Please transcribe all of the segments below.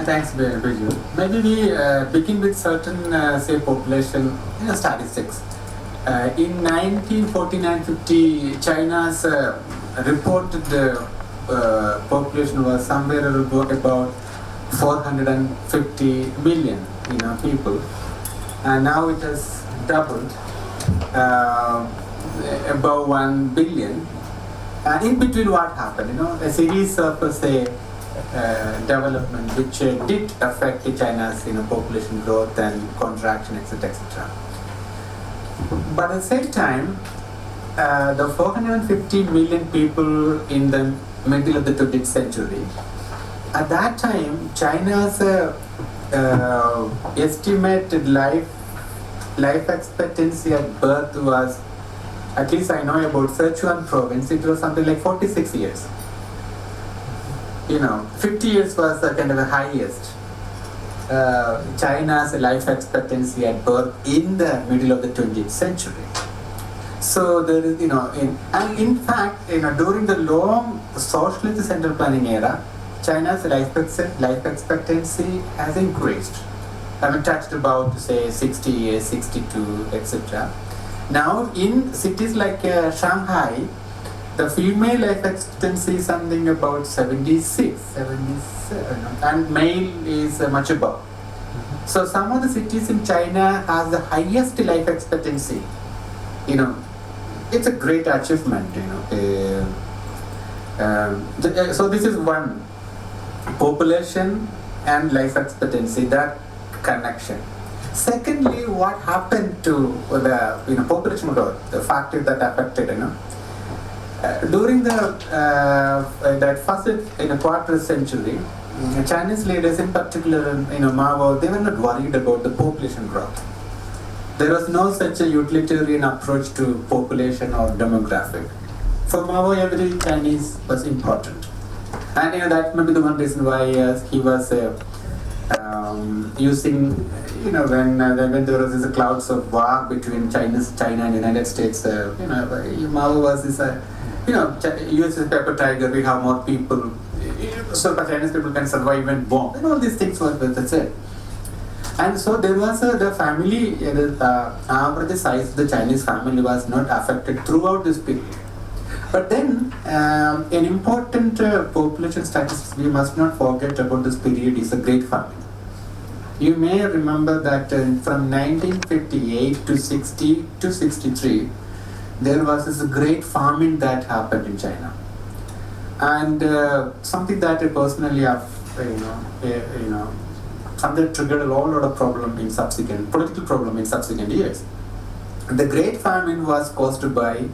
Thanks, Biju. Maybe we begin with certain, say, population statistics. In 1949-50, China's reported population was somewhere about 450 million, people, and now it has doubled, above 1 billion. And in between, what happened? A series of, say, development which did affect China's population growth and contraction, etc., etc. But at the same time, the 450 million people in the middle of the 20th century, at that time, China's estimated life expectancy at birth was, at least I know about Sichuan province, it was something like 46 years. 50 years was the kind of the highest. China's life expectancy at birth in the middle of the 20th century. So there is, and in fact, during the long socialist central planning era, China's life expectancy has increased. Touched about, say, 60 years, 62, etc. Now, in cities like Shanghai, the female life expectancy is something about 76, 77, and male is much above. So some of the cities in China has the highest life expectancy. It's a great achievement. So this is one, population and life expectancy, that connection. Secondly, what happened to the population growth, the factor that affected during the that first quarter century, Chinese leaders, in particular, Mao, they were not worried about the population growth. There was no such a utilitarian approach to population or demographic. For Mao, every Chinese was important, and that may be the one reason why he was using, when there was this clouds of war between China and United States, Mao was this. US is paper tiger, we have more people, so Chinese people can survive and bomb, all these things were said. And so there was the family, average size of the Chinese family was not affected throughout this period. But then, an important population statistics we must not forget about this period is the Great Famine. You may remember that from 1958 to 60 to 63, there was this great famine that happened in China, and something that I personally have, something that triggered a lot of political problem in subsequent years. The Great Famine was caused by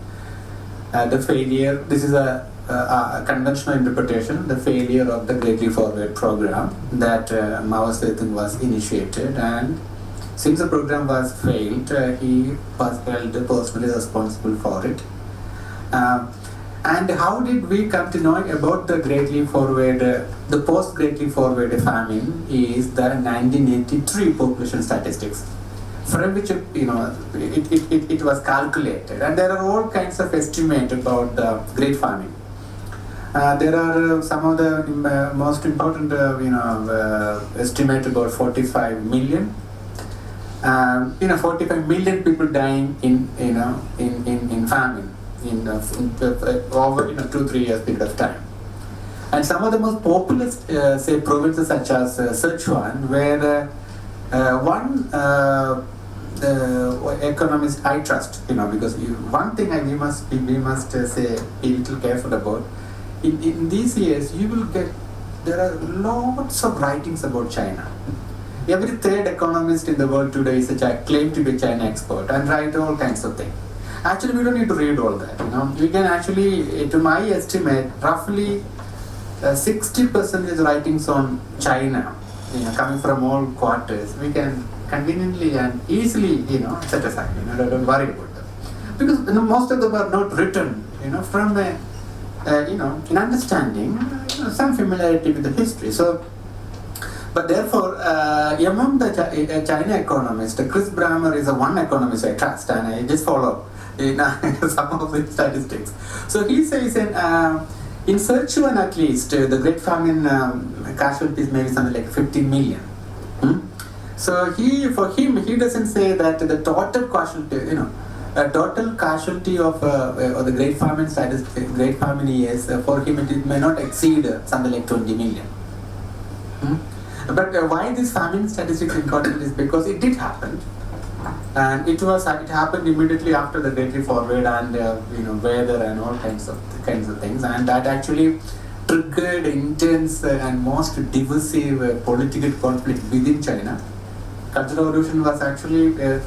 the failure. This is a conventional interpretation. The failure of the Greatly Forward program that Mao Zedong was initiated, and since the program was failed, he was held personally responsible for it. And how did we come to know about the Greatly Forward, the post-Greatly Forward famine is the 1983 population statistics, from which it was calculated. And there are all kinds of estimates about the Great Famine. There are some of the most important, estimate about 45 million. 45 million people dying in famine in over 2-3 years period of time. And some of the most populous, say, provinces such as Sichuan, where one economist I trust, because one thing we must say be a little careful about. In these years, you will get, there are lots of writings about China. Every third economist in the world today is claimed to be a China expert and write all kinds of things. Actually, we don't need to read all that. We can actually, to my estimate, roughly 60% is writings on China, coming from all quarters. We can conveniently and easily, set aside. Don't worry about them, because most of them are not written, from an understanding, some familiarity with the history. So. But therefore, among the China economists, Chris Brammer is one economist I trust, and I just follow some of the statistics. So he says in Sichuan at least, the Great Famine casualties maybe something like 15 million. So for him, he doesn't say that the total casualty, total casualty of or the Great Famine status, Great Famine years, for him it may not exceed something like 20 million. But why this famine statistic is important is because it did happen, and it happened immediately after the Great Forward and weather and all kinds of things, and that actually triggered intense and most divisive political conflict within China. Cultural Revolution was actually, it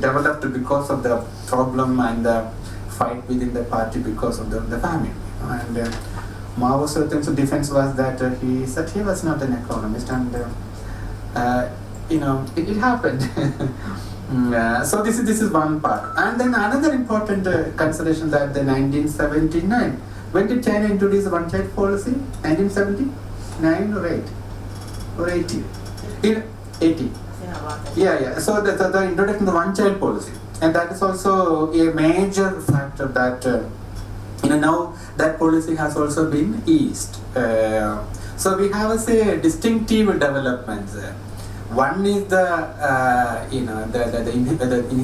developed because of the problem and the fight within the party because of the famine. And Mao's defense was that he said he was not an economist, and it happened. So this is one part. And then another important consideration that the 1979, when did China introduce the one-child policy? 1979 or 8? Or 80? 80. Yeah. So the introduction of the one-child policy, and that is also a major factor that now that policy has also been eased. So we have distinctive developments. One is the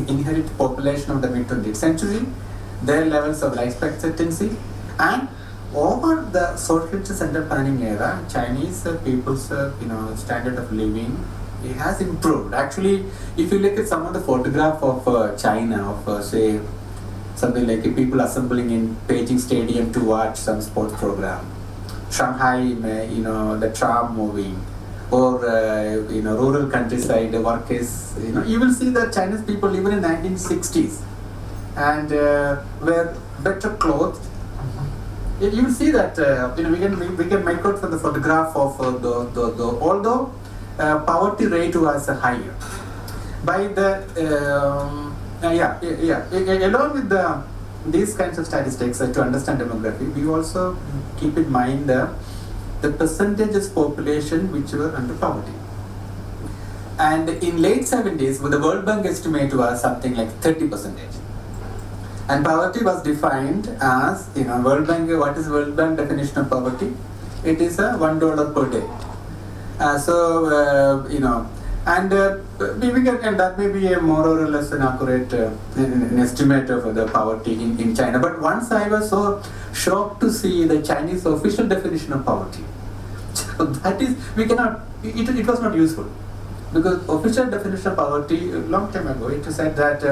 inherent population of the mid-20th century, their levels of life expectancy, and over the socialist center planning era, Chinese people's standard of living, it has improved. Actually, if you look at some of the photograph of China, of say something like people assembling in Beijing Stadium to watch some sports program, Shanghai, the tram moving, or rural countryside workers, you will see that Chinese people even in 1960s and were better clothed. You will see that we can make out from the photograph of although poverty rate was higher. By the along with these kinds of statistics to understand demography, we also keep in mind the percentages population which were under poverty. And in late 70s, the World Bank estimate was something like 30%. And poverty was defined as, World Bank, what is World Bank definition of poverty? It is $1 per day. And that may be a more or less an accurate an estimate of the poverty in China. But once I was so shocked to see the Chinese official definition of poverty. So that is, we cannot, it was not useful. Because official definition of poverty, a long time ago, it said that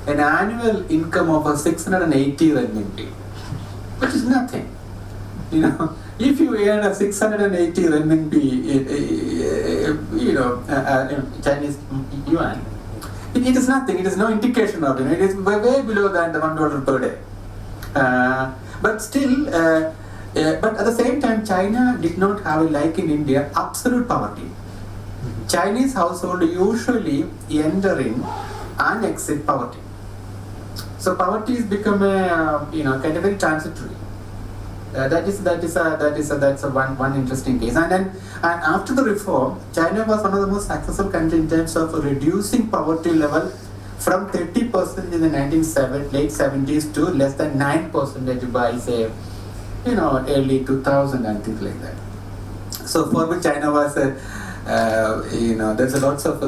an annual income of 680 renminbi, which is nothing. If you earn 680 renminbi, Chinese yuan, it is nothing. It is no indication of it. It is way below than the $1 per day. But still, but at the same time, China did not have, like in India, absolute poverty. Chinese household usually enter in and exit poverty. So poverty has become a kind of very transitory. That's one interesting case. And after the reform, China was one of the most successful countries in terms of reducing poverty level from 30% in the late 70s to less than 9% by say early 2000 and things like that. So for which China was there's a lots of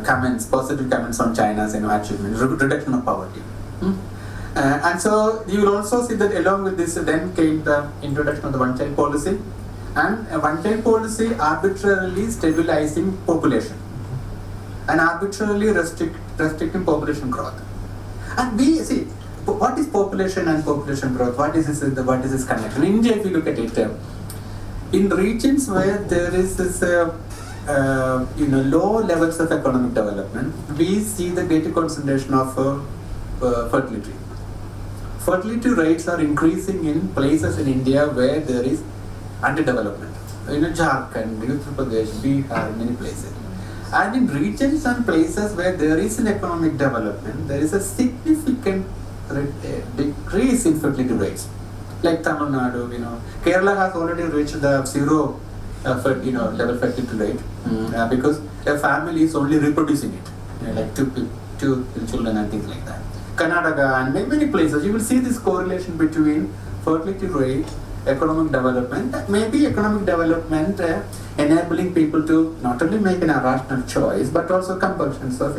comments, positive comments on China's achievement, reduction of poverty. And so you will also see that along with this then came the introduction of the one-child policy, and a one-child policy arbitrarily stabilizing population and arbitrarily restricting population growth. And we see what is population and population growth. What is this connection? In India, if you look at it, in regions where there is this low levels of economic development, we see the greater concentration of fertility. Fertility rates are increasing in places in India where there is underdevelopment. Jharkhand, Uttar Pradesh, Bihar, many places. And in regions and places where there is an economic development, there is a significant decrease in fertility rates. Like Tamil Nadu, Kerala has already reached the zero level fertility rate because a family is only reproducing it, like two children and things like that. Karnataka and many places, you will see this correlation between fertility rate economic development, maybe economic development enabling people to not only make an irrational choice, but also compulsions of,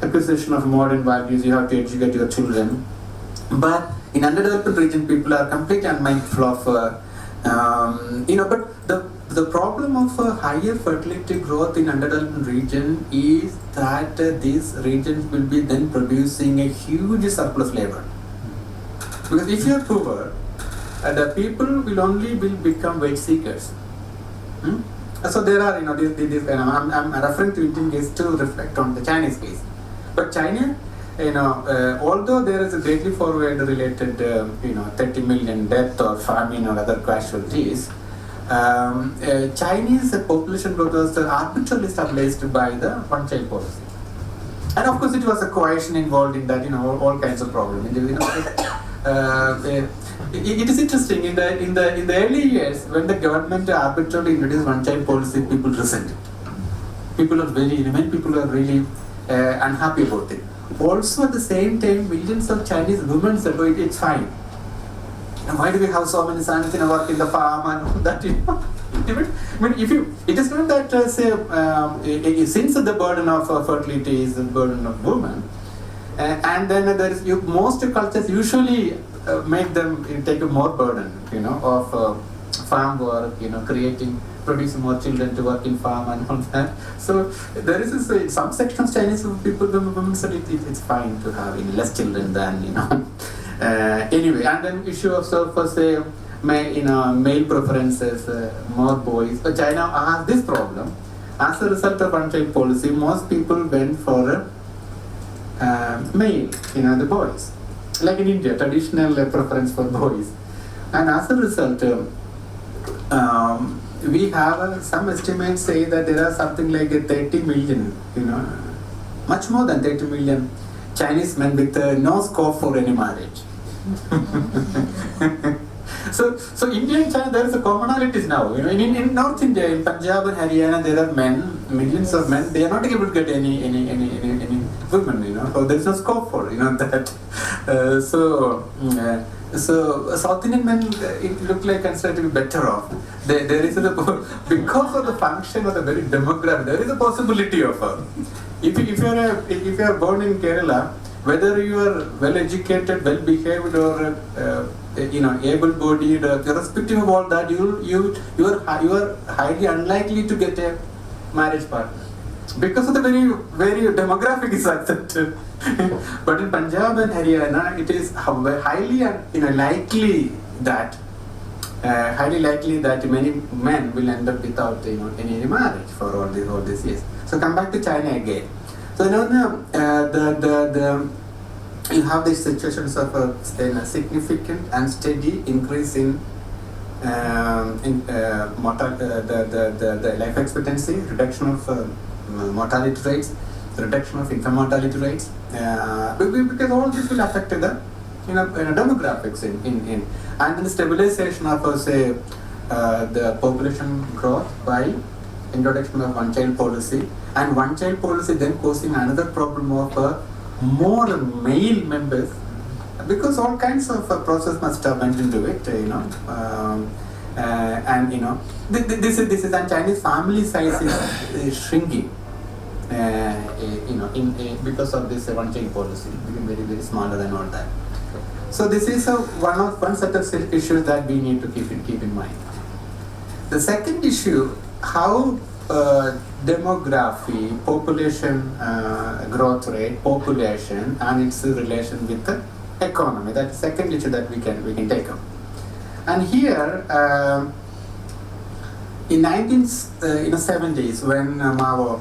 acquisition of modern values. You have to educate your children. But in underdeveloped region, people are completely unmindful of, but the problem of higher fertility growth in underdeveloped region is that these regions will be then producing a huge surplus labor. Because if you are poor, the people will become wage seekers. So there are, I'm referring to Indian case to reflect on the Chinese case. But China, although there is a greatly forward related, 30 million death or famine or other casualties, Chinese population growth was arbitrarily stabilized by the one-child policy. And of course, it was a coercion involved in that, all kinds of problems. It is interesting in the early years when the government arbitrarily introduced one-child policy, people resented. Many people are really unhappy about it. Also, at the same time, millions of Chinese women said, "Oh, it's fine. Why do we have so many sons work in the farm and that?" It is not that since the burden of fertility is the burden of women, and then there is most cultures usually make them take a more burden, of farm work, producing more children to work in farm and all that. So there is some sections of Chinese people, the women said it's fine to have less children than, anyway. And then issue of male preferences, more boys. But China has this problem. As a result of one-child policy, most people went for male, the boys. Like in India, traditional preference for boys. And as a result, we have some estimates say that there are something like 30 million, much more than 30 million Chinese men with no scope for any marriage. So India and China, there is a commonalities now. In North India, in Punjab and Haryana, there are men, millions of men. They are not able to get any women. So there is no scope for that. So South Indian men, it look like considered to be better off. There is because of the function of the very demographic, there is a possibility of if you are born in Kerala, whether you are well educated, well behaved, or able-bodied, irrespective of all that, you are highly unlikely to get a marriage partner because of the very very demographic is accepted. But in Punjab and Haryana, it is highly likely that many men will end up without any marriage for all these years. So come back to China again. So you have these situations of a significant and steady increase in the life expectancy, reduction of mortality rates, reduction of infant mortality rates, because all this will affect the demographics and then the stabilization of the population growth by introduction of one-child policy, and one-child policy then causing another problem of more male members, because all kinds of process must have went into it, this is and Chinese family size is shrinking, because of this one-child policy, becoming very very smaller and all that. So this is one set of issues that we need to keep in mind. The second issue, how demography, population growth rate, population, and its relation with the economy. That's the second issue that we can take up. And here, in 1970s, when Mao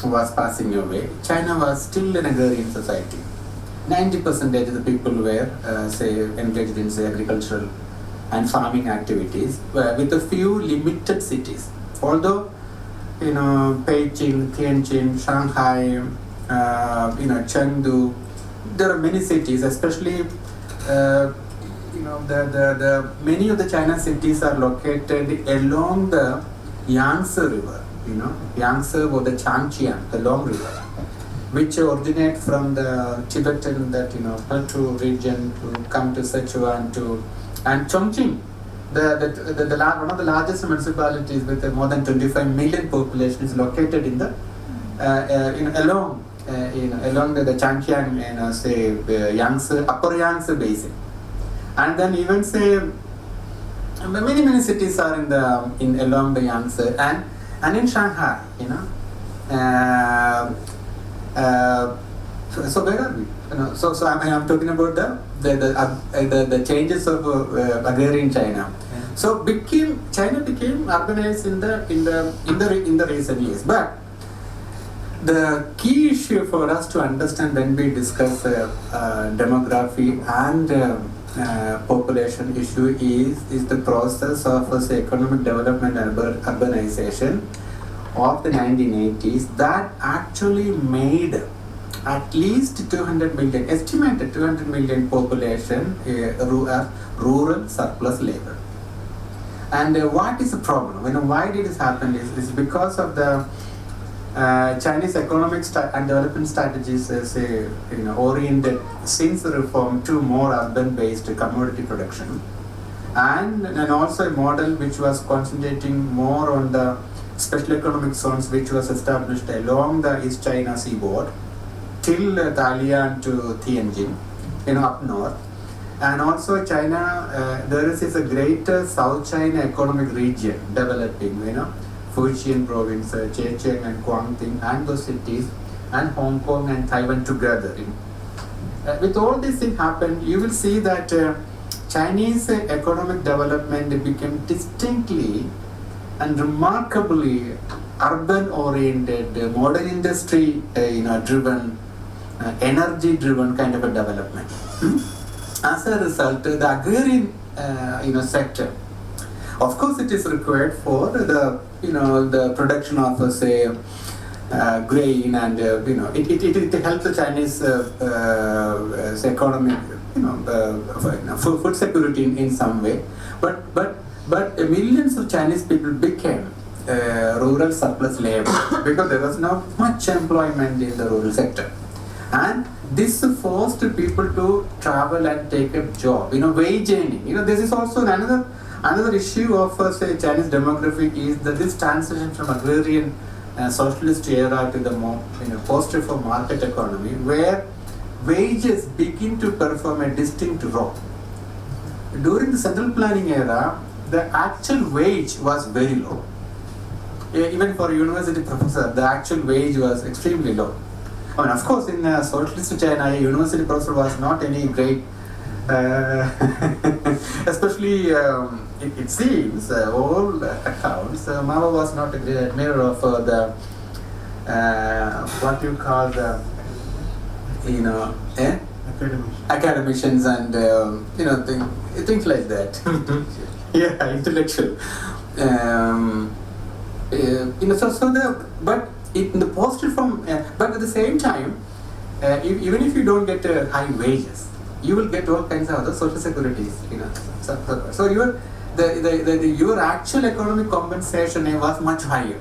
was passing away, China was still an agrarian society. 90% of the people were, engaged in agricultural and farming activities, with a few limited cities. Although Beijing, Tianjin, Shanghai, Chengdu, there are many cities, especially many of the China cities are located along the Yangtze River, Yangtze or the Changjiang, the long river, which originate from the Tibetan Plateau region to come to Sichuan and Chongqing. one of the largest municipalities with more than 25 million population is located in the along the Changjiang, say Yangtze, Upper Yangtze basin, and then even say many cities are in along the Yangtze, and in Shanghai, so where are we? So I'm talking about the changes of agrarian China. So China became urbanized in the recent years. But the key issue for us to understand when we discuss demography and population issue is the process of economic development and urbanization of the 1980s that actually made at least 200 million, estimated 200 million population rural surplus labor. And what is the problem? Why did this happen is because of the Chinese economic and development strategies oriented since the reform to more urban-based commodity production, and also a model which was concentrating more on the special economic zones which was established along the East China seaboard till Dalian to Tianjin, up north. And also China, there is a greater South China economic region developing, Fujian province, Zhejiang and Guangdong and those cities, and Hong Kong and Taiwan together. With all these things happen, you will see that Chinese economic development became distinctly and remarkably urban-oriented, modern industry-driven, energy-driven kind of a development. As a result, the agrarian, sector, of course, it is required for the production of, say, grain, and it helps the Chinese economic, food security in some way. But millions of Chinese people became rural surplus labor because there was not much employment in the rural sector, and this forced people to travel and take a job. Wage earning. This is also another issue of say Chinese demography is that this transition from agrarian socialist era to the more post-reform market economy, where wages begin to perform a distinct role. During the central planning era, the actual wage was very low. Even for a university professor, the actual wage was extremely low. Of course, in socialist China, a university professor was not any great, especially it seems, all accounts, Mao was not a great admirer of the, what you call the, academicians and, things like that. Yeah, intellectual. But in the post-reform, but at the same time, even if you don't get high wages, you will get all kinds of other social securities. So your actual economic compensation was much higher.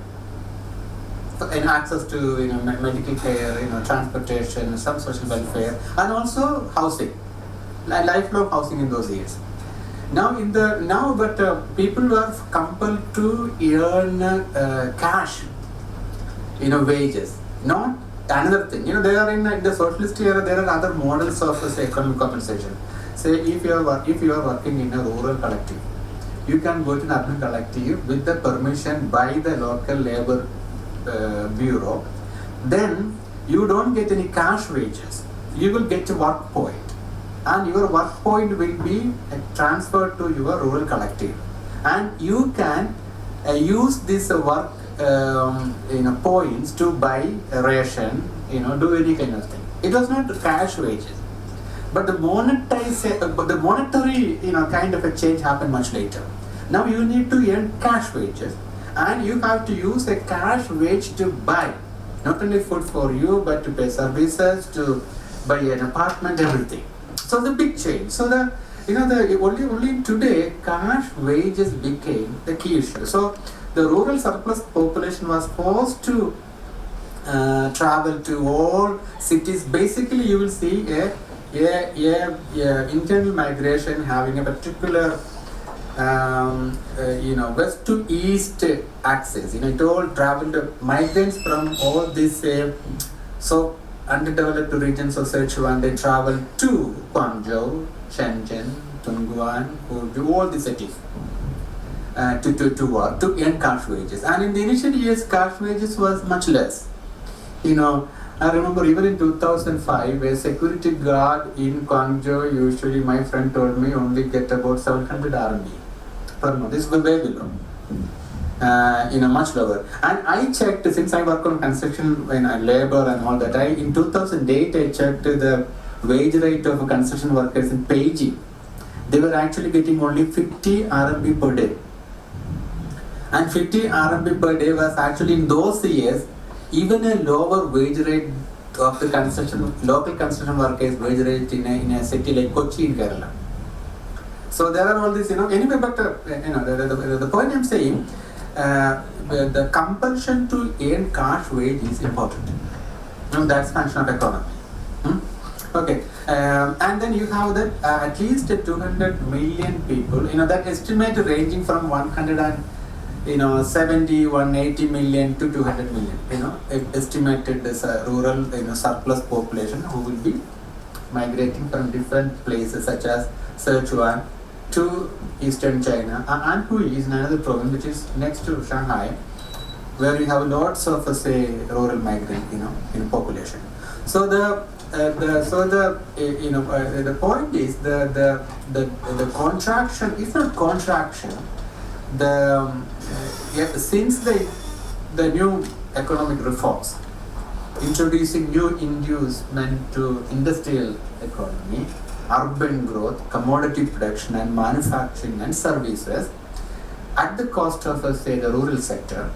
And access to medical care, transportation, some social welfare, and also housing, lifelong housing in those years. But people were compelled to earn cash, wages. Not another thing. There are in the socialist era, there are other models of say economic compensation. Say if you are working in a rural collective, you can go to an urban collective with the permission by the local labor bureau. Then you don't get any cash wages. You will get a work point, and your work point will be transferred to your rural collective, and you can use this work points to buy ration, do any kind of thing. It was not cash wages, but the monetary kind of a change happened much later. Now you need to earn cash wages, and you have to use a cash wage to buy not only food for you, but to pay services, to buy an apartment, everything. So the big change. So only today cash wages became the key issue. So the rural surplus population was forced to travel to all cities. Basically, you will see a internal migration having a particular west to east axis. It all traveled migrants from all these so underdeveloped regions of Sichuan. They traveled to Guangzhou, Shenzhen, Tongguan, Huzhou, all the cities to work, to earn cash wages. And in the initial years, cash wages was much less. I remember even in 2005, a security guard in Guangzhou, usually my friend told me, only get about 700 RMB per month. This was way below. Much lower. And I checked, since I work on construction, labor and all that, in 2008 I checked the wage rate of construction workers in Beijing. They were actually getting only 50 RMB per day. And 50 RMB per day was actually in those years even a lower wage rate of the local construction workers wage rate in a city like Kochi in Kerala. So there are all these, anyway, but the point I'm saying, the compulsion to earn cash wage is important. That's function of economy. Okay, and then you have that at least 200 million people, that estimate ranging from 170, 180 million to 200 million, estimated as a rural, surplus population who will be migrating from different places such as Sichuan to eastern China, and Hui is another province which is next to Shanghai, where you have lots of, rural migrant, population. So the point is the contraction, if not contraction, since the new economic reforms, introducing new inducement to industrial economy, urban growth, commodity production and manufacturing and services at the cost of, the rural sector,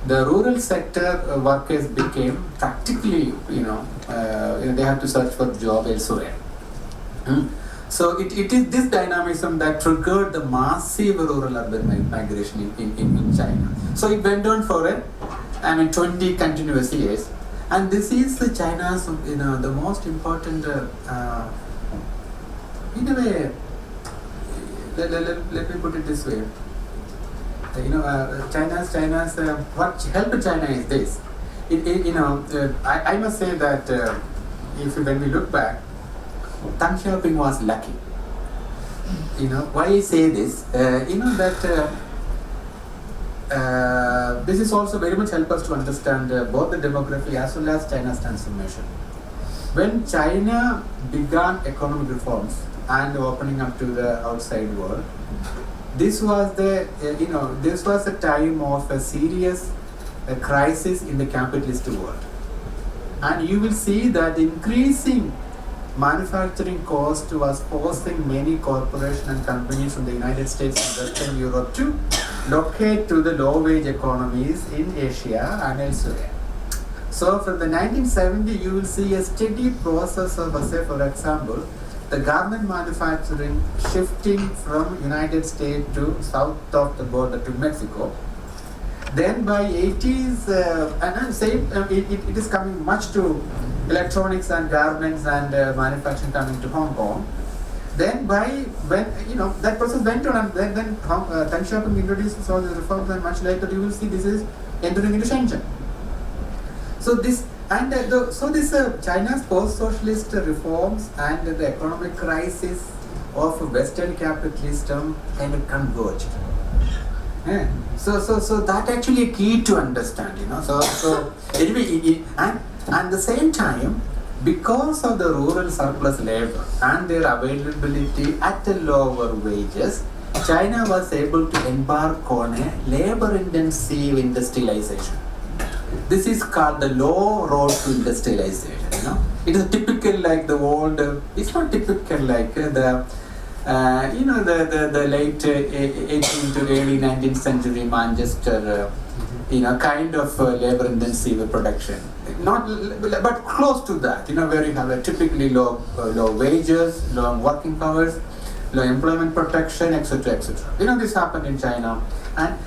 the rural sector workers became practically, they have to search for job elsewhere. So it is this dynamism that triggered the massive rural-urban migration in China. So it went on for 20 continuous years, and this is China's, the most important, in a way. Let me put it this way. China's what helped China is this. I must say that when we look back, Deng Xiaoping was lucky. Why I say this? This is also very much help us to understand both the demography as well as China's transformation. When China began economic reforms and opening up to the outside world, this was a time of a serious crisis in the capitalist world, and you will see that increasing manufacturing cost was forcing many corporations and companies from the United States and Western Europe to locate to the low-wage economies in Asia and elsewhere. So from the 1970s, you will see a steady process of, for example, the garment manufacturing shifting from United States to south of the border to Mexico. Then by 80s, it is coming much to electronics and garments and manufacturing coming to Hong Kong. Then that process went on, and then Deng Xiaoping introduces all the reforms, and much later you will see this is entering into Shenzhen. So China's post-socialist reforms and the economic crisis of Western capitalism kind of converged. Yeah. So that actually a key to understand, So anyway, and at the same time, because of the rural surplus labor and their availability at lower wages, China was able to embark on a labor-intensive industrialization. This is called the low road to industrialization. It is typical like the old. It's not typical like the late 18th to early 19th century Manchester. Kind of labor-intensive production. Not, but close to that. Where you have a typically low wages, long working hours, low employment protection, etc., etc. This happened in China, and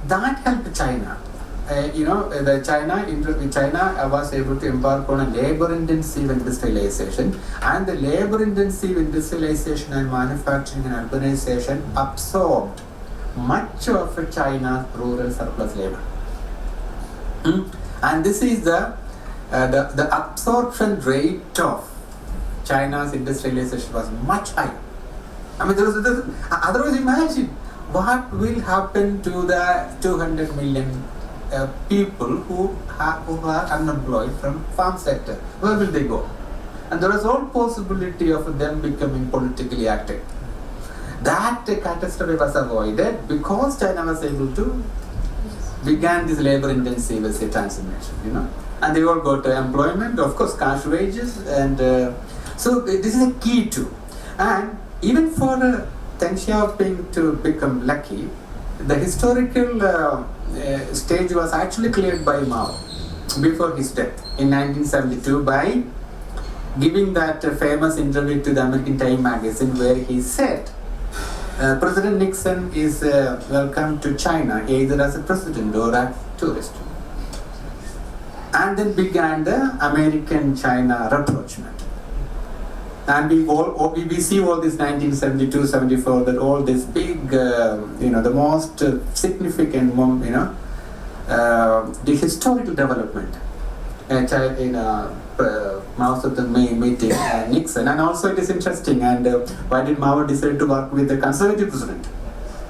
that helped China China was able to embark on a labor-intensive industrialization, and the labor-intensive industrialization and manufacturing and urbanization absorbed much of China's rural surplus labor. And this is the absorption rate of China's industrialization was much higher. I mean, otherwise imagine what will happen to the 200 million people who are unemployed from farm sector. Where will they go? And there is all possibility of them becoming politically active. That catastrophe was avoided because China was able to began this labor-intensive transformation, and they all got employment, of course, cash wages, and so this is a key too. And even for Deng Xiaoping to become lucky, the historical stage was actually cleared by Mao before his death in 1972 by giving that famous interview to the American Time magazine where he said, President Nixon is welcome to China either as a president or a tourist. And then began the American-China rapprochement. And we see all this 1972, 74, that all this big, the most significant, the historical development in Mao Zedong meeting Nixon. And also it is interesting, and why did Mao decide to work with the conservative president?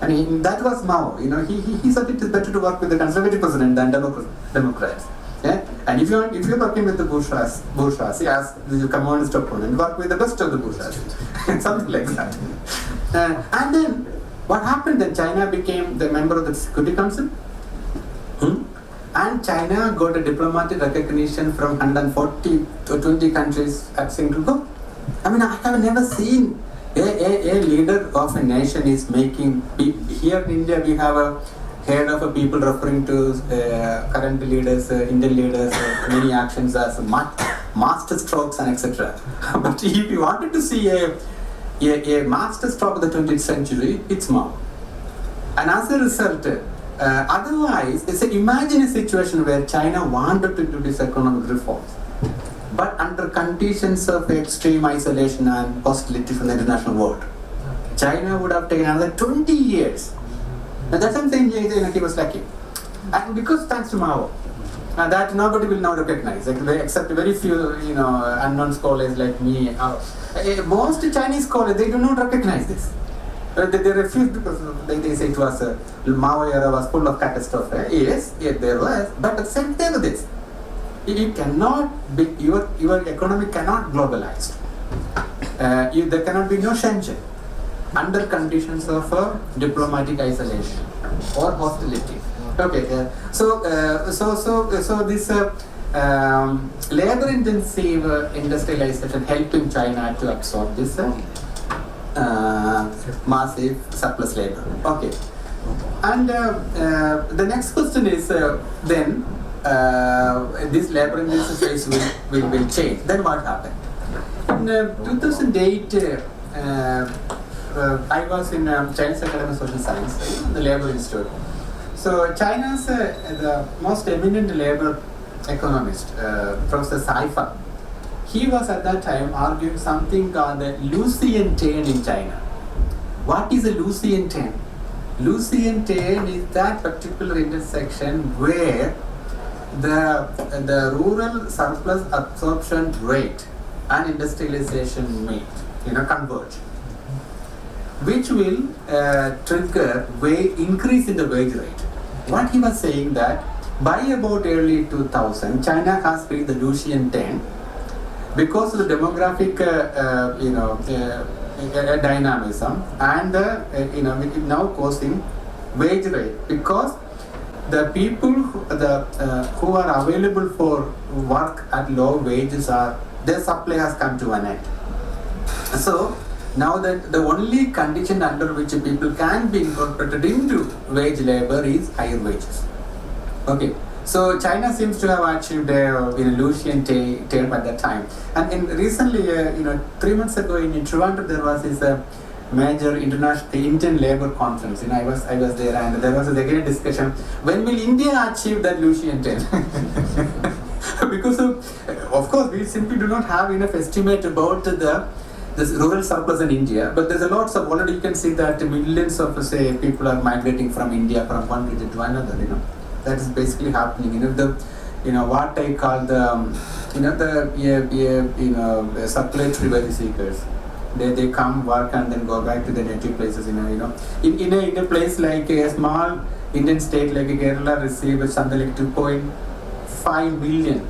And that was Mao, he said it is better to work with the conservative president than Democrats. Yeah? And if you're working with the bourgeoisie as the communist opponent, work with the best of the bourgeoisie, something like that. And then what happened? Then China became the member of the Security Council, and China got a diplomatic recognition from 140 to 20 countries at single go. I mean, I have never seen a leader of a nation is making. Here in India, we have a heard of people referring to current leaders, Indian leaders, many actions as master strokes and etc. But if you wanted to see a master stroke of the 20th century, it's Mao. And as a result, otherwise, imagine a situation where China wanted to do these economic reforms, but under conditions of extreme isolation and hostility from the international world. China would have taken another 20 years. Now that's something he was lucky. And because thanks to Mao, that nobody will now recognize, except very few, unknown scholars like me. Most Chinese scholars, they do not recognize this. They refuse because they say it was Mao era was full of catastrophe. Yes, there was, but at the same time with this, it cannot be your economy cannot globalize. There cannot be no Shenzhen under conditions of diplomatic isolation or hostility. Okay, so this labor-intensive industrialization helping China to absorb this massive surplus labor. Okay, and the next question is then this labor-intensive phase will change. Then what happened? In 2008. I was in Chinese Academy of Social Science, the Labor Institute. So China's the most eminent labor economist, Professor Saifa, he was at that time arguing something called the Lucian chain in China. What is a Lucian chain? Lucian chain is that particular intersection where the rural surplus absorption rate and industrialization meet, converge, which will trigger increase in the wage rate. What he was saying that by about early 2000, China has reached the Lucian 10 because of the demographic, dynamism, and now causing wage rate, because the people who are available for work at low wages their supply has come to an end. So now that the only condition under which people can be incorporated into wage labor is higher wages. Okay, so China seems to have achieved a Lucian term at that time. And recently, 3 months ago in Trivandrum, there was this major international Indian labor conference. I was there, and there was again a discussion. When will India achieve that Lucian tale? Because of course we simply do not have enough estimate about this rural surplus in India, but there's a lot of already you can see that millions of say people are migrating from India from one region to another. That is basically happening. What I call the circulatory value seekers. They come, work, and then go back to their native places. In a place like a small Indian state like Kerala receives something like 2.5 million.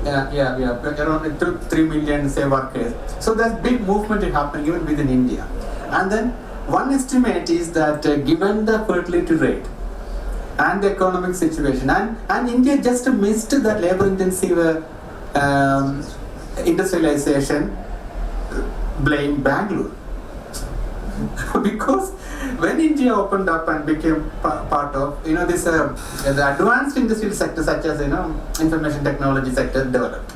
Around 3 million say workers. So there's big movement happening even within India. And then one estimate is that given the fertility rate and the economic situation, and India just missed the labor-intensive industrialization, blame Bangalore. Because when India opened up and became part of this the advanced industrial sector such as information technology sector developed.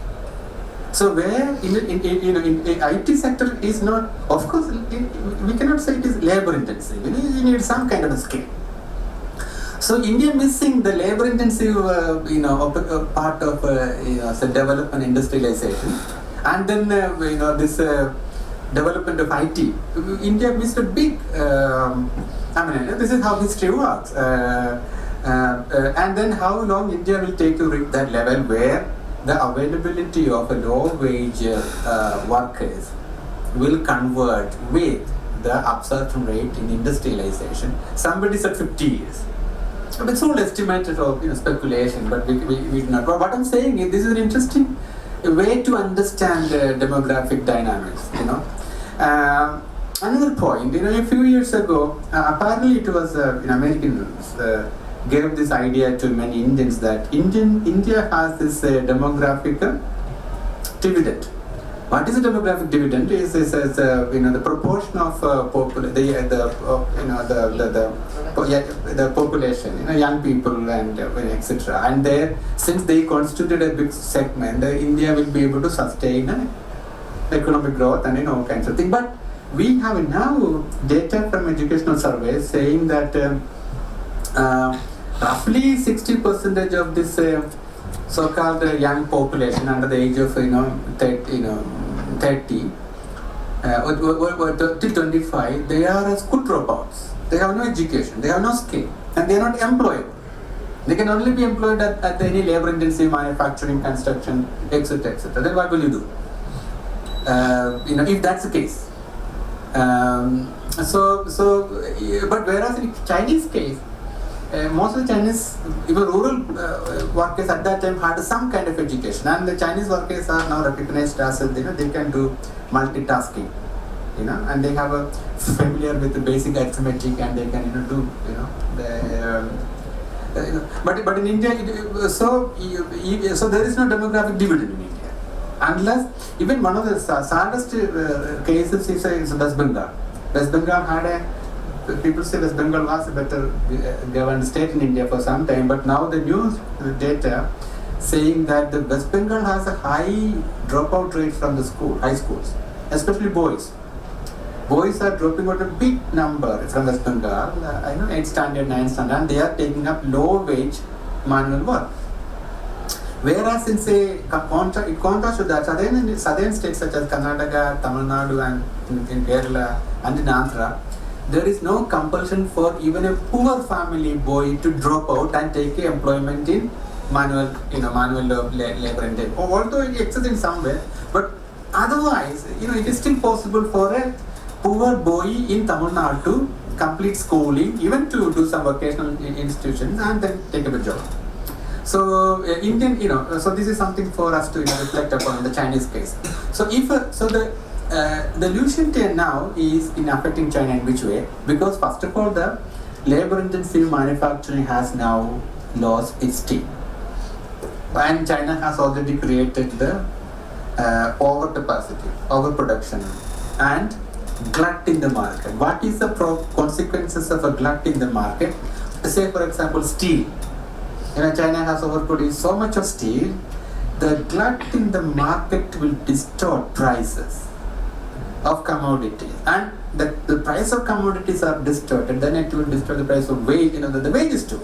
So where in IT sector is not, of course we cannot say it is labor intensive. You need some kind of a skill. So India missing the labor intensive part of so development industrialization, and then this development of IT. India missed a big. This is how history works. And then how long India will take to reach that level where the availability of a low-wage workers will convert with the absorption rate in industrialization. Somebody said 50 years. But it's all estimated or speculation, but we do not. But what I'm saying is this is an interesting way to understand demographic dynamics. Another point, a few years ago, apparently it was Americans gave this idea to many Indians that India has this demographic dividend. What is a demographic dividend? Is the proportion of the population, young people and etc. And since they constituted a big segment, India will be able to sustain economic growth and kinds of things. But we have now data from educational surveys saying that roughly 60% of this so-called young population under the age of 30 till 25, they are school dropouts. They have no education, they have no skill, and they are not employed. They can only be employed at any labor-intensive manufacturing, construction, etc., etc. Then what will you do? If that's the case. But whereas in Chinese case, most of the Chinese, even rural workers at that time had some kind of education, and the Chinese workers are now recognized as they can do multitasking, and they have a familiar with the basic arithmetic, and they can do but in India, so there is no demographic dividend in India, unless even one of the saddest cases is West Bengal. West Bengal had people say West Bengal was a better governed state in India for some time, but now the new data saying that the West Bengal has a high dropout rate from the high schools, especially boys. Boys are dropping out a big number from West Bengal, 8th standard, 9th standard, and they are taking up low wage manual work. Whereas in contrast to that, southern states such as Karnataka, Tamil Nadu, and in Kerala and in Andhra, there is no compulsion for even a poor family boy to drop out and take employment in manual labor and day. Although it exists in some way, but otherwise, it is still possible for a poor boy in Tamil Nadu to complete schooling, even to do some vocational institutions, and then take up a job. So Indian, so this is something for us to reflect upon the Chinese case. So the Lucian tale now is in affecting China in which way? Because first of all, the labor-intensive manufacturing has now lost its steam, and China has already created the overcapacity, overproduction, and glut in the market. What is the consequences of a glut in the market? Say, for example, steel. China has overproduced so much of steel. The glut in the market will distort prices of commodities, and that the price of commodities are distorted, then it will distort the price of wage, the wages too.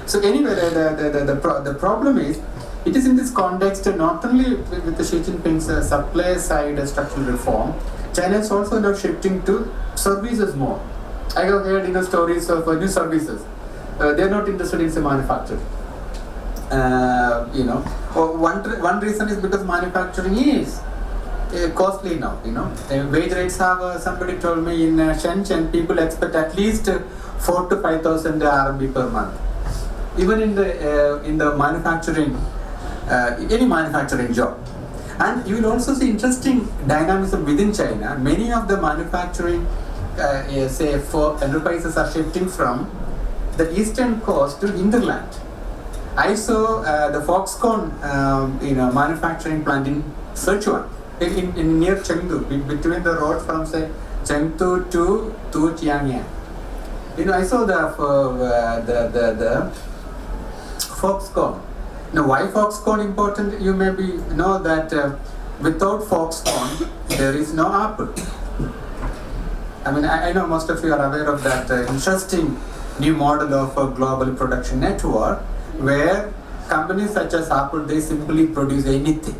So anyway, the problem is, it is in this context, not only with the Xi Jinping's supply side structural reform, China is also now shifting to services more. I have heard stories of new services. They are not interested in manufacturing. One reason is because manufacturing is costly now. Wage rates have, somebody told me in Shenzhen, people expect at least 4 to 5,000 RMB per month. Even in the manufacturing, any manufacturing job. And you will also see interesting dynamism within China. Many of the manufacturing, for enterprises are shifting from the eastern coast to hinterland. I saw the Foxconn, manufacturing plant in Sichuan, in near Chengdu, between the road from say Chengdu to Jiangyan. I saw the Foxconn. Now, why Foxconn important? You maybe know that without Foxconn, there is no Apple. I know most of you are aware of that interesting new model of a global production network, where companies such as Apple, they simply produce anything.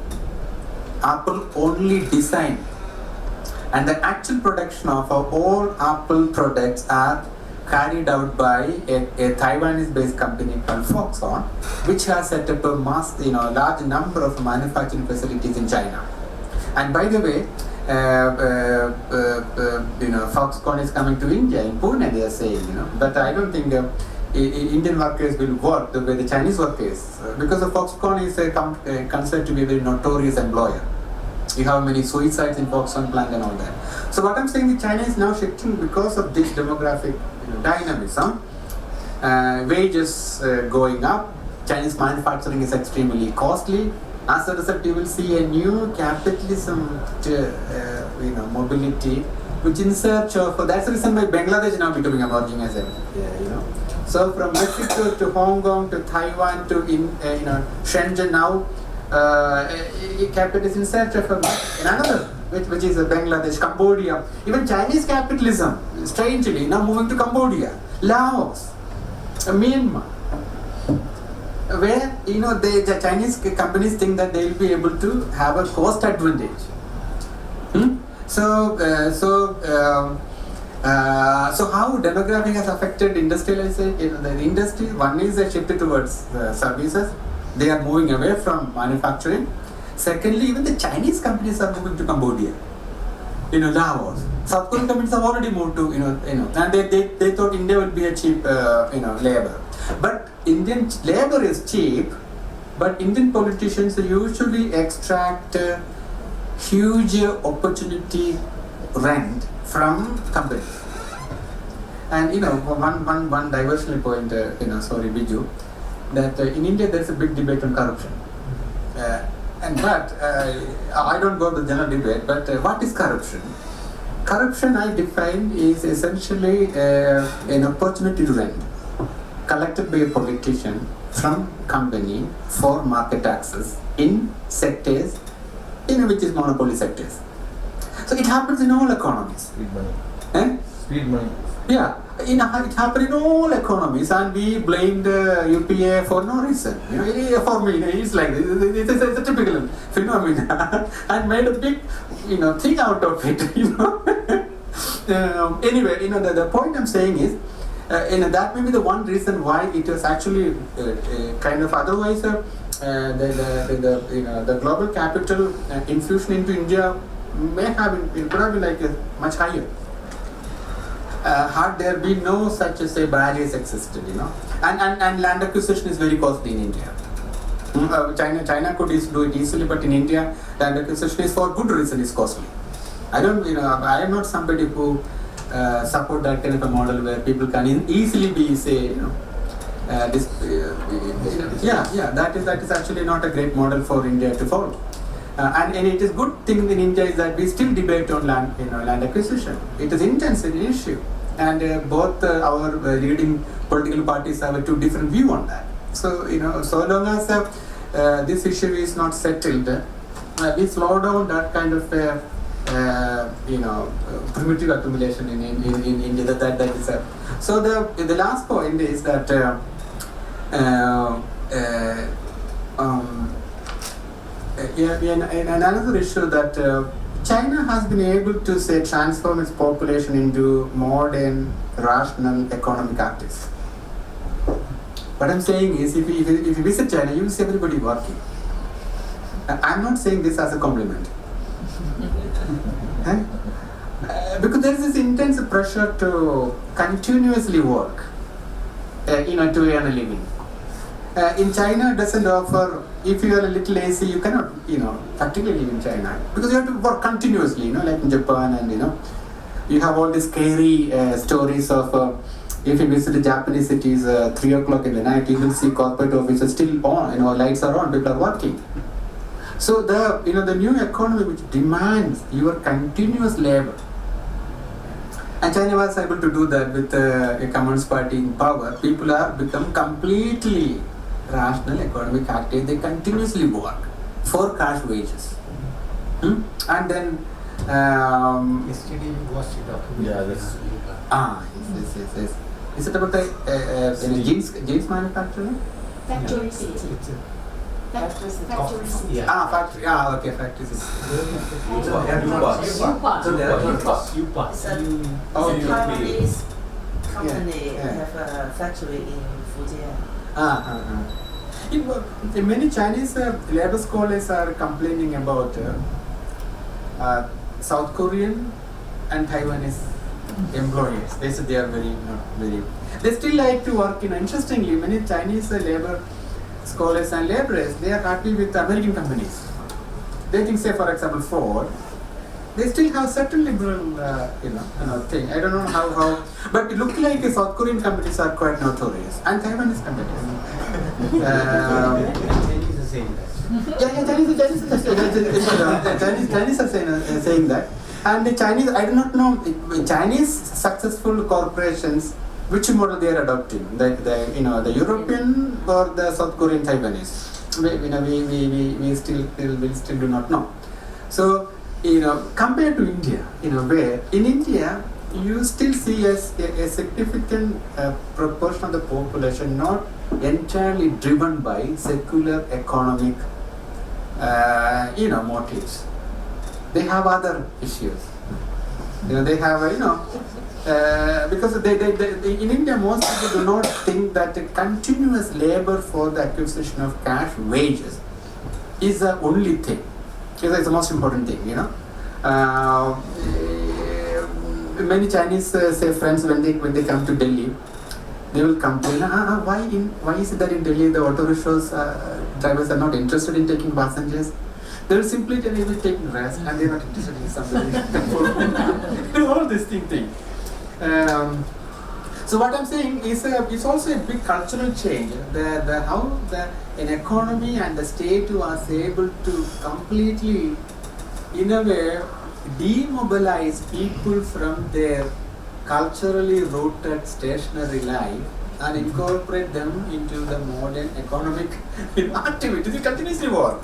Apple only design, and the actual production of all Apple products are carried out by a Taiwanese-based company called Foxconn, which has set up a large number of manufacturing facilities in China. And by the way, Foxconn is coming to India in Pune, they are saying, but I don't think Indian workers will work the way the Chinese workers, because the Foxconn is considered to be a very notorious employer. You have many suicides in Foxconn plant and all that. So what I'm saying is, China is now shifting because of this demographic dynamism, wages going up, Chinese manufacturing is extremely costly. As a result, you will see a new capitalism mobility, which in search of, that's the reason why Bangladesh is now becoming emerging as a, So from Mexico to Hong Kong to Taiwan to Shenzhen now, capitalism in search of another, which is Bangladesh, Cambodia. Even Chinese capitalism, strangely, now moving to Cambodia, Laos, Myanmar, where the Chinese companies think that they will be able to have a cost advantage. So how demographic has affected industrialization? The industry, one is a shift towards services. They are moving away from manufacturing. Secondly, even the Chinese companies are moving to Cambodia, Laos. South Korean companies have already moved to, and they thought India would be a cheap, labor. But Indian labor is cheap, but Indian politicians usually extract huge opportunity rent from companies. And one diversionary point, sorry Biju, that in India there is a big debate on corruption. But I don't go to the general debate, but what is corruption? Corruption, I define, is essentially an opportunity rent collected by a politician from company for market access in sectors, which is monopoly sectors. So it happens in all economies. Speed money. Speed money. Yeah, it happens in all economies, and we blame the UPA for no reason. For me, it's like it's a typical phenomenon, and made a big, thing out of it. Anyway, the point I'm saying is, that may be the one reason why it was actually kind of otherwise the global capital infusion into India may have been probably much higher. Had there been no such barriers existed, and land acquisition is very costly in India. China could do it easily, but in India, land acquisition is for good reason is costly. I am not somebody who support that kind of a model where people can easily be that is actually not a great model for India to follow. And it is good thing in India is that we still debate on land acquisition. It is intense an issue, and both our leading political parties have a two different view on that. So so long as this issue is not settled, we slow down that kind of primitive accumulation in India. That is a. So the last point is that another issue that China has been able to say transform its population into modern, rational economic actors. What I'm saying is, if you visit China, you will see everybody working. I'm not saying this as a compliment. Because there is this intense pressure to continuously work, to earn a living. In China, it doesn't offer. If you are a little lazy, you cannot, practically live in China because you have to work continuously. Like in Japan, and you have all these scary stories of. If you visit the Japanese cities, 3 o'clock in the night, you will see corporate offices still on. Lights are on, people are working. So the new economy which demands your continuous labor, and China was able to do that with a Communist Party in power. People are become completely rational economic active. They continuously work for cash wages, and then yesterday we watched it documentary. Yeah, that's. Yes. Is it about the jeans manufacturing? Factory It's city. a Factory city. Yeah. Factory. Okay, factory. U-Pass. So there are U-Pass. It's a Okay. Taiwanese company Yeah. have a factory in Fujian. Many Chinese labor scholars are complaining about South Korean and Taiwanese employees. They said they are not very. They still like to work. Interestingly, many Chinese labor scholars and laborers, they are happy with American companies. They think, say for example, Ford. They still have certain liberal, thing. I don't know how, but it looks like South Korean companies are quite notorious, and Taiwanese companies. Chinese are saying that. Chinese are saying that, and the Chinese, I do not know, Chinese successful corporations, which model they are adopting, the European or the South Korean Taiwanese. We still do not know. So compared to India, where in India you still see a significant proportion of the population not entirely driven by secular economic motives. They have other issues. They have because they in India most people do not think that the continuous labor for the acquisition of cash wages is the only thing. It's the most important thing. Many Chinese say friends when they come to Delhi, they will complain, why is it that in Delhi the auto rickshaws drivers are not interested in taking passengers? They will simply tell you taking rest and they are not interested in somebody. All this thing. So what I'm saying is it's also a big cultural change. How an economy and the state was able to completely, in a way, demobilize people from their culturally rooted stationary life and incorporate them into the modern economic activities. They continuously work.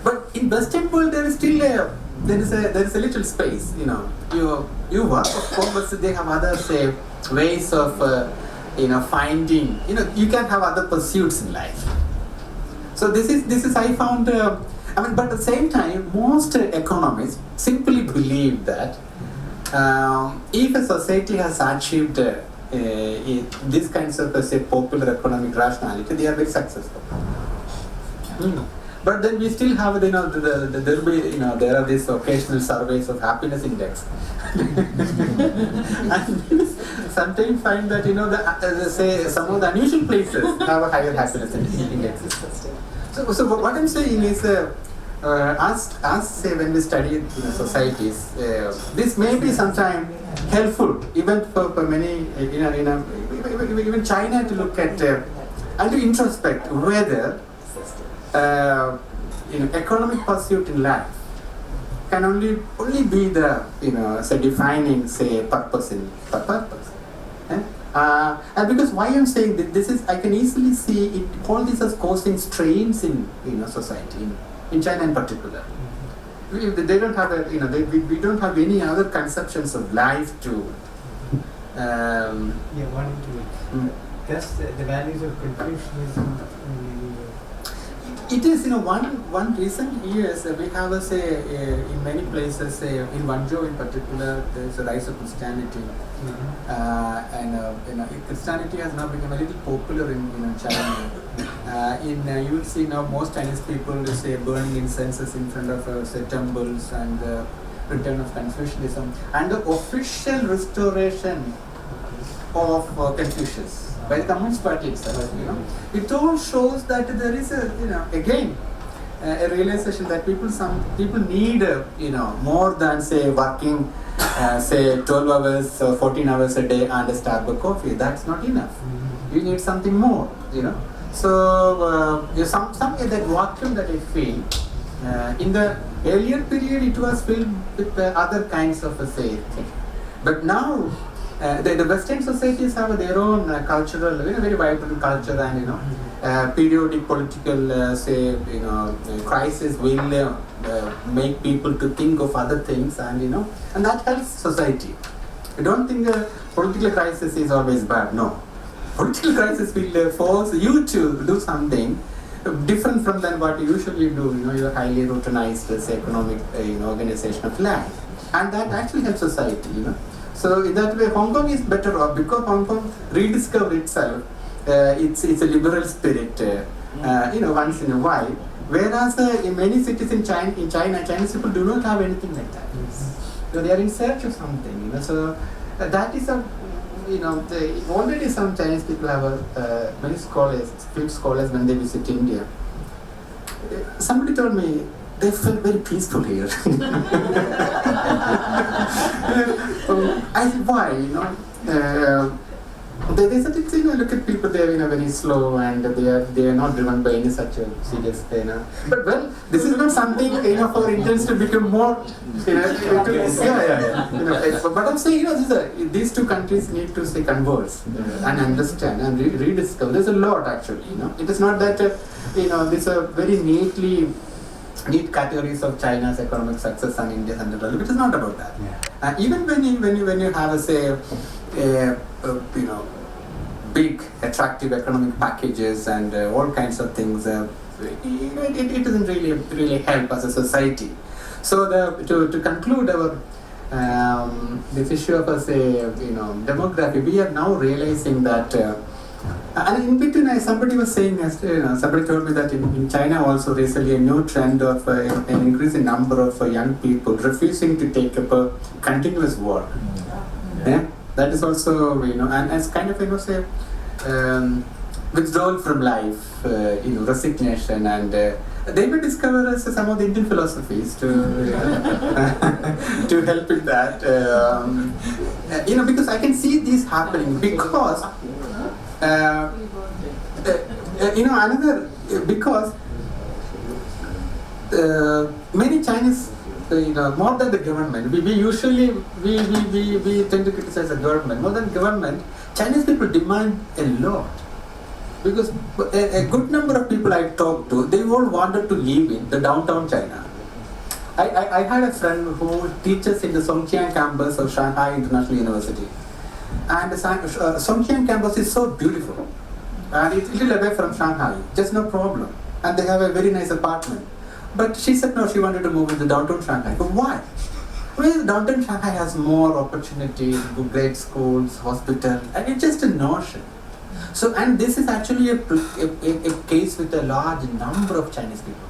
But in Western world, there is still a little space. You work, of course, but they have other ways of finding. You can have other pursuits in life. So this is I found. But at the same time, most economists simply believe that if a society has achieved these kinds of popular economic rationality, they are very successful. But then we still have, there are these occasional surveys of happiness index. And sometimes find that, some of the unusual places have a higher happiness index. So what I'm saying is, when we study societies, this may be sometimes helpful, even for many, even China, to look at and to introspect whether economic pursuit in life can only be the defining purpose. And because why I'm saying that this is, I can easily see it, all this as causing strains in society in China in particular. they don't have a, we don't have any other conceptions of life to. Yeah, one into it. Mm. That's the values of Confucianism. It is, one recent years we have in many places, in Wanzhou in particular, there is a rise of Christianity, and Christianity has now become a little popular in China. You will see now most Chinese people say burning incenses in front of say temples and return of Confucianism and the official restoration of Confucius by the Communist Party itself. It all shows that there is again a realization that people need more than say working say 12 hours or 14 hours a day and a Starbucks coffee. That's not enough. You need something more. So some that vacuum that I feel in the earlier period it was filled with other kinds of thing, but now. The Western societies have their own cultural, very vibrant culture, and periodic political, crisis will make people to think of other things, and that helps society. I don't think a political crisis is always bad. No, political crisis will force you to do something different from than what you usually do. Your highly routinized economic organization of life, and that actually helps society. So in that way, Hong Kong is better off because Hong Kong rediscovered itself. It's a liberal spirit, once in a while. Whereas in many cities in China, Chinese people do not have anything like that. So they are in search of something. So that is already some Chinese people have many scholars, field scholars when they visit India. Somebody told me they felt very peaceful here. I said, why? They said, look at people, they are very slow and they are not driven by any such a serious pain. But well, this is not something for Indians to become more. But I'm saying, these two countries need to converse and understand and rediscover. There's a lot actually. It is not that these are very neat categories of China's economic success and India's underdevelopment. It is not about that. Yeah. Even when you have big attractive economic packages and all kinds of things, it doesn't really help as a society. So to conclude our this issue of demography, we are now realizing that. And in between, somebody was saying, somebody told me that in China also recently a new trend of an increasing number of young people refusing to take up a continuous work. Yeah? That is also, and as kind of, withdrawal from life, resignation, and they may discover some of the Indian philosophies to to help in that. Because I can see this happening because. Because many Chinese, more than the government, we usually tend to criticize the government. More than government, Chinese people demand a lot. Because a good number of people I talked to, they all wanted to live in the downtown China. I had a friend who teaches in the Songqiang campus of Shanghai International University. And the Songqiang campus is so beautiful. And it's a little away from Shanghai, just no problem. And they have a very nice apartment. But she said no, she wanted to move into downtown Shanghai. But why? Well, downtown Shanghai has more opportunities, great schools, hospital, and it's just a notion. So, and this is actually a case with a large number of Chinese people.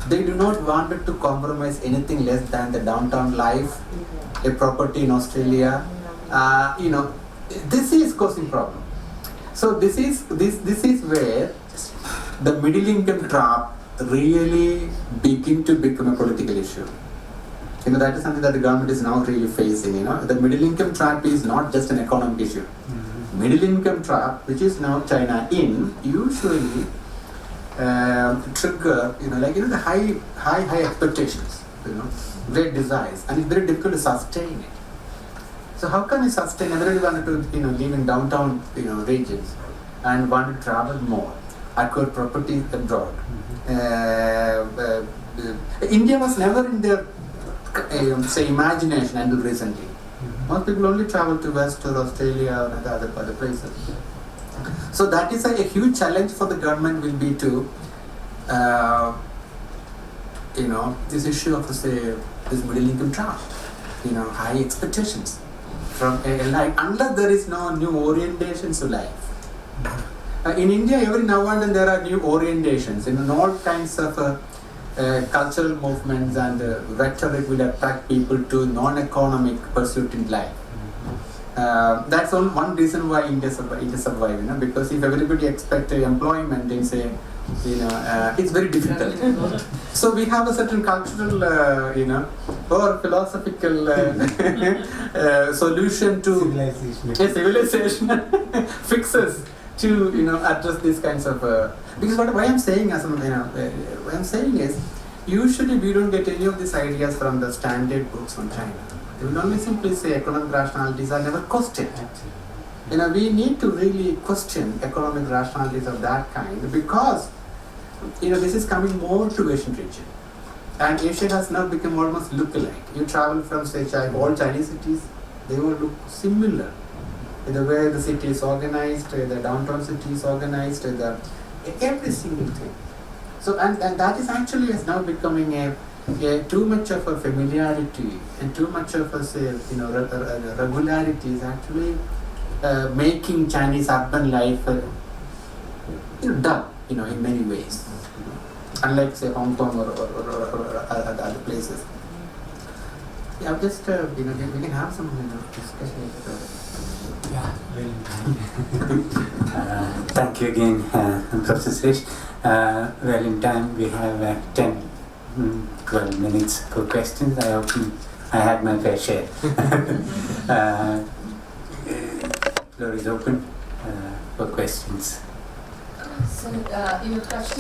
They do not want to compromise anything less than the downtown life, a property in Australia. This is causing problem. So this is where the middle income trap really begin to become a political issue. That is something that the government is now really facing. The middle income trap is not just an economic issue. Middle income trap, which is now China usually trigger the high expectations, great desires, and it's very difficult to sustain it. So how can you sustain? Everybody wanted to live in downtown regions and want to travel more, acquire properties abroad, India was never in their say imagination until recently. Most people only travel to West or Australia or other places. So that is a huge challenge for the government will be to this issue of say this middle income trap, high expectations from a life unless there is no new orientations to life. In India, every now and then there are new orientations in all kinds of cultural movements and rhetoric will attract people to non-economic pursuit in life. That's one reason why India survive, because if everybody expects employment in say, it's very difficult. So we have a certain cultural, or philosophical solution to civilization fixes to address these kinds of because why I'm saying what I'm saying is usually we don't get any of these ideas from the standard books on China. They will only simply say economic rationalities are never questioned. We need to really question economic rationalities of that kind because this is coming more to Asian region. And Asia has now become almost look-alike. You travel from say all Chinese cities, they all look similar. The way the city is organized, the downtown city is organized, every single thing. So and that is actually is now becoming a too much of a familiarity and too much of a say regularity is actually making Chinese urban life dull, in many ways. Unlike say Hong Kong or other places. Yeah, just we can have some discussion. Yeah, thank you again, Professor Suresh. Well, in time we have 12 minutes for questions. I hope I had my fair share. Floor is open for questions. So you touched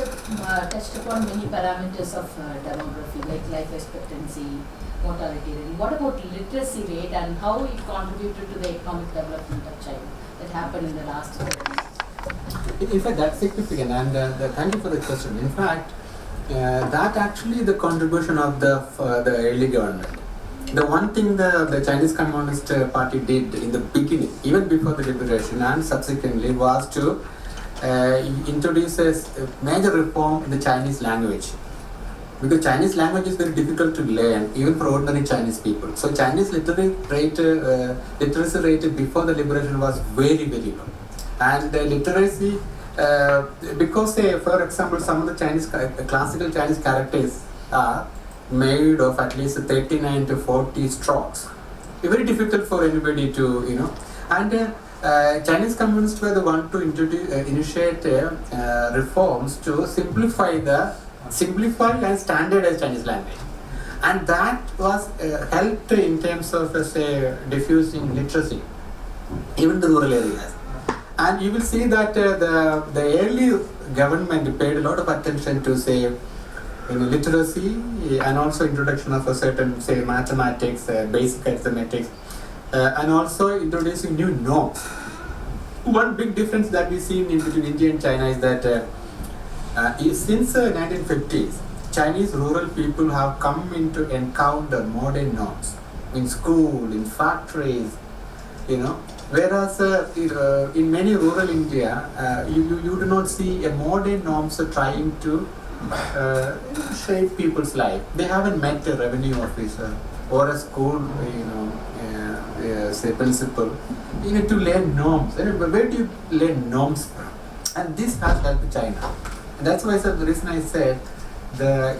upon many parameters of demography like life expectancy, mortality rate. What about literacy rate and how it contributed to the economic development of China that happened in the last 10 years? In fact, that's significant, and thank you for the question. In fact, that actually the contribution of the early government. The one thing the Chinese Communist Party did in the beginning, even before the liberation and subsequently, was to introduce a major reform in the Chinese language. Because Chinese language is very difficult to learn, even for ordinary Chinese people. So Chinese literacy rate before the liberation was very, very low. And literacy, because for example, some of the Chinese classical Chinese characters are made of at least 39 to 40 strokes. It's very difficult for anybody to, and Chinese communists were the one to initiate reforms to simplify and standardize Chinese language, and that was helped in terms of say diffusing literacy, even the rural areas. And you will see that the early government paid a lot of attention to say literacy and also introduction of a certain say mathematics, basic arithmetic, and also introducing new norms. One big difference that we see in between India and China is that since 1950s, Chinese rural people have come into encounter modern norms in school, in factories, whereas in many rural India, you do not see a modern norms trying to shape people's life. They haven't met a revenue officer or a school, say principal, to learn norms. Where do you learn norms from? And this has helped China. And that's why the reason I said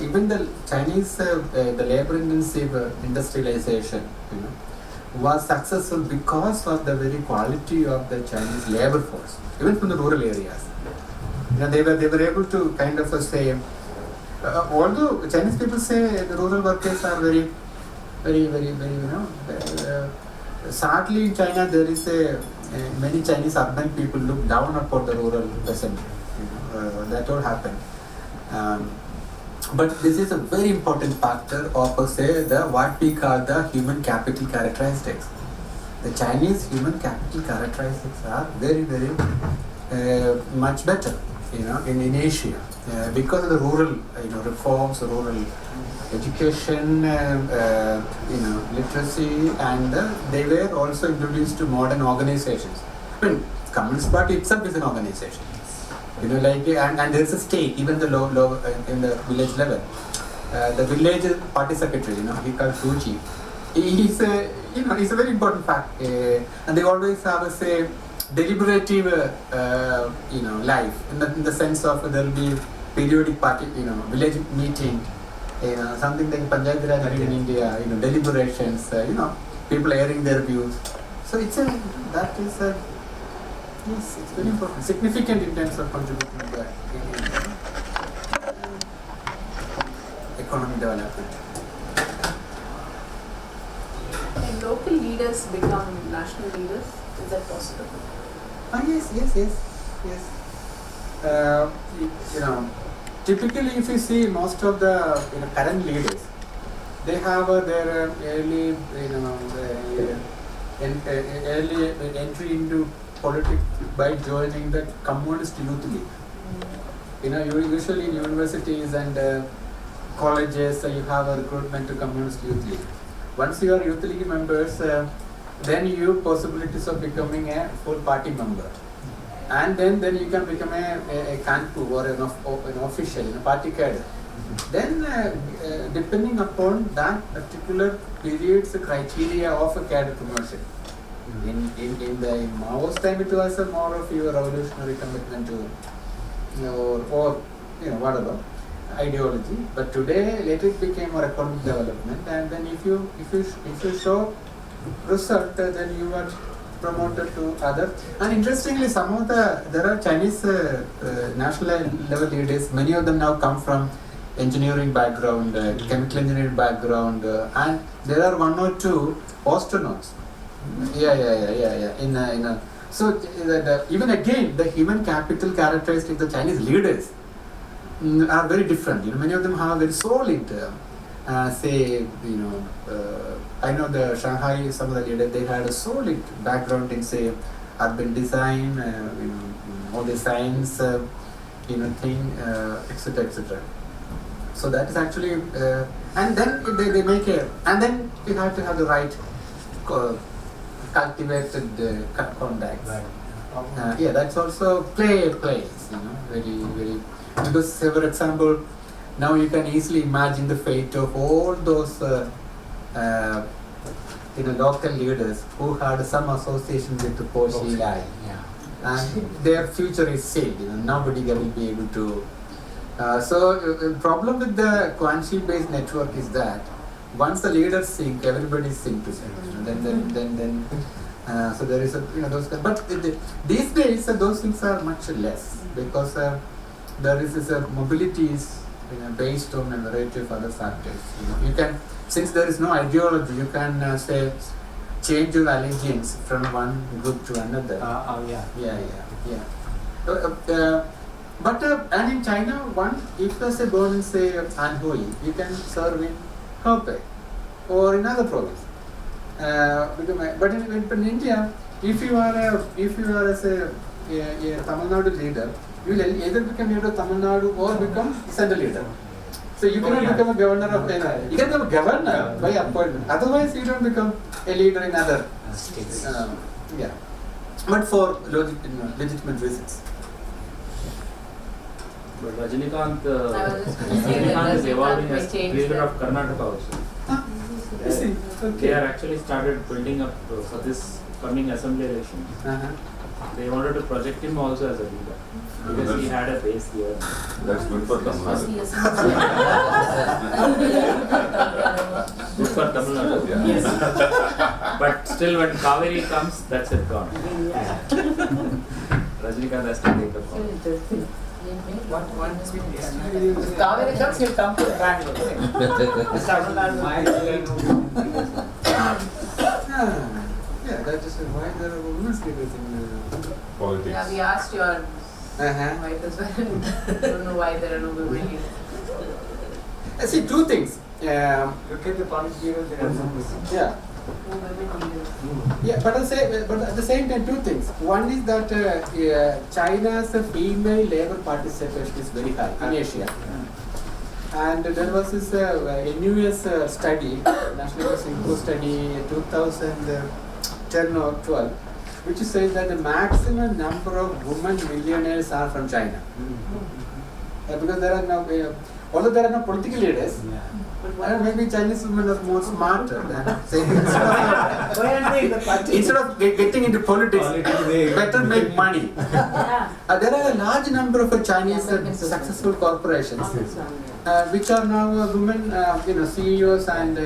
even the Chinese the labor-intensive industrialization, was successful because of the very quality of the Chinese labor force, even from the rural areas. They were able to kind of say, although Chinese people say the rural workers are very, very, very, very, sadly in China there is many Chinese urban people look down upon the rural peasantry. That all happened. But this is a very important factor of say what we call the human capital characteristics. The Chinese human capital characteristics are very, very much better. in Asia, because of the rural, reforms, rural education, literacy, and they were also introduced to modern organizations. I mean, Communist Party itself is an organization. And there is a stake, even the low in the village level. The village party secretary, he called Fuji. He's a very important fact. And they always have a say deliberative, life in the sense of there will be periodic party, village meeting, something like Panchayat Raj in India, deliberations, people airing their views. So it's very important, significant in terms of contributing to the economic development. Can local leaders become national leaders? Is that possible? Yes. Typically, if you see most of the current leaders, they have their early entry into politics by joining the Communist Youth League. Usually in universities and colleges, you have a recruitment to Communist Youth League. Once you are Youth League members, then you have possibilities of becoming a full party member. And then you can become a kanpu or an official in a party cadre. Then, depending upon that particular period's criteria of a cadre promotion. In Mao's time, it was more of your revolutionary commitment to, or whatever ideology. But today, later it became more economic development. And then if you show result, then you are promoted to other. And interestingly, there are Chinese national level leaders. Many of them now come from engineering background, chemical engineering background, and there are one or two astronauts. Yeah. So even again, the human capital characteristics of the Chinese leaders are very different. Many of them have very solid. I know the Shanghai, some of the leaders, they had a solid background in urban design, all the science, thing, etc. So that is actually, and then they make and then you have to have the right cultivated contacts. That's also plays, very, because say for example, now you can easily imagine the fate of all those local leaders who had some association with the Poshi Lai. And their future is sealed. Nobody will be able to. So the problem with the Guanxi-based network is that once the leaders sink, everybody sinks to sink. Then so there is those. But these days those things are much less because there is this mobility is based on a variety of other factors. You can, since there is no ideology, you can change your allegiance from one group to another. But and in China, if there's a born in Anhui, you can serve in Hebei or in other province. But in India, if you are as a Tamil Nadu leader, you will either become leader of Tamil Nadu or become central leader. So you cannot become a governor of you can become a governor by appointment. Otherwise, you don't become a leader in other states. But for legitimate reasons. But Rajinikanth Rajinikanth is evolving as changed leader that. of Karnataka also. They are actually started building up for this coming assembly election. They wanted to project him also as a leader because he had a base here. That's good for Tamil Nadu. Good for Tamil Nadu. Yes. But still, when Kaveri comes, that's it gone. Rajinikanth has to take the call. Kaveri comes, he'll come to Bangalore. Tamil Nadu. That is why there are women's leaders in Politics. Yeah, we asked your wife as well. I don't know why there are no women leaders. I see two things. Look at the politics leaders in Assam. women leaders. Yeah, but at the same time, two things. One is that China's female labor participation is very high in Asia. And there was this NUS study, National Institute study, 2010 or 12, which says that the maximum number of women millionaires are from China. Because there are no, although there are no political leaders, maybe Chinese women are more smarter than saying instead of getting into politics, better make money. There are a large number of Chinese successful corporations which are now women, CEOs and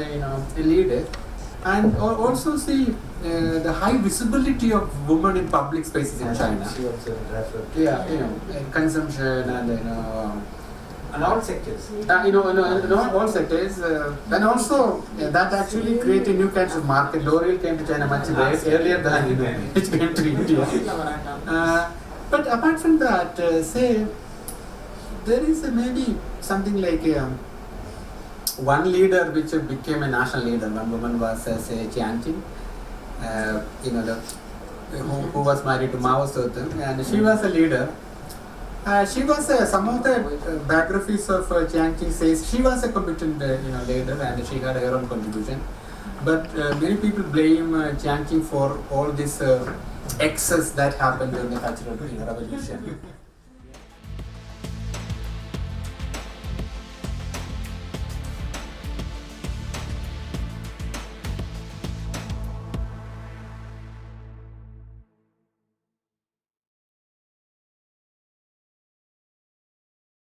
leaders, and also see the high visibility of women in public spaces in China. Yeah, consumption and all sectors. not all sectors, and also that actually created new kinds of market. L'Oreal came to China much earlier than it came to India. But apart from that, say there is maybe something like one leader which became a national leader. One woman was say Jiang Qing, who was married to Mao Zedong, and she was a leader. She was some of the biographies of Jiang Qing says she was a competent leader and she had her own contribution. But many people blame Jiang Qing for all this excess that happened during the Cultural Revolution.